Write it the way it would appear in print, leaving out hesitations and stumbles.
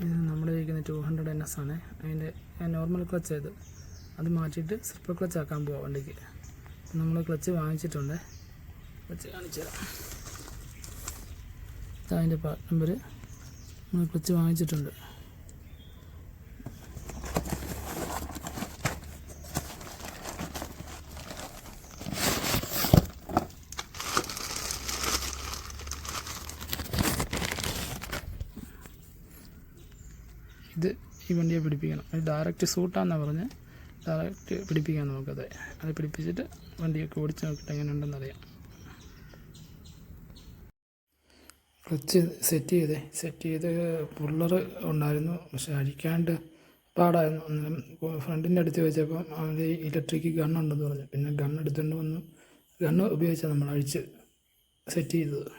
ഇത് നമ്മുടെ ഇരിക്കുന്ന 200 NS ആണ്. അതിൻ്റെ നോർമൽ ക്ലച്ച് ഇത്. അത് മാറ്റിയിട്ട് സൂപ്പർ ക്ലച്ച് ആക്കാൻ പോവാം വണ്ടിക്ക്. നമ്മൾ ക്ലച്ച് വാങ്ങിച്ചിട്ടുണ്ട്. ക്ലച്ച് കാണിച്ചു തരാം. അതിൻ്റെ പാർട്ട് നമ്പർ നമ്മൾ ക്ലച്ച് വാങ്ങിച്ചിട്ടുണ്ട്. ഇത് ഈ വണ്ടിയെ പിടിപ്പിക്കണം. അത് ഡയറക്റ്റ് സൂട്ടാണെന്നാണ് പറഞ്ഞ് ഡയറക്റ്റ് പിടിപ്പിക്കാം നമുക്കത്. അത് പിടിപ്പിച്ചിട്ട് വണ്ടിയൊക്കെ ഓടിച്ച് നോക്കിയിട്ട് എങ്ങനെ ഉണ്ടെന്നറിയാം. ക്ലച്ച് സെറ്റ് ചെയ്ത് പുള്ളർ ഉണ്ടായിരുന്നു, പക്ഷെ അഴിക്കാണ്ട് പാടായിരുന്നു. അന്നേരം ഫ്രണ്ടിൻ്റെ അടുത്ത് വെച്ചപ്പോൾ അവർ ഇലക്ട്രിക് ഗണ്ണുണ്ടെന്ന് പറഞ്ഞു. പിന്നെ ഗണ്ണ് എടുത്തുകൊണ്ട് വന്നു. ഗണ്ണ് ഉപയോഗിച്ചാണ് നമ്മൾ അഴിച്ച് സെറ്റ് ചെയ്തത്.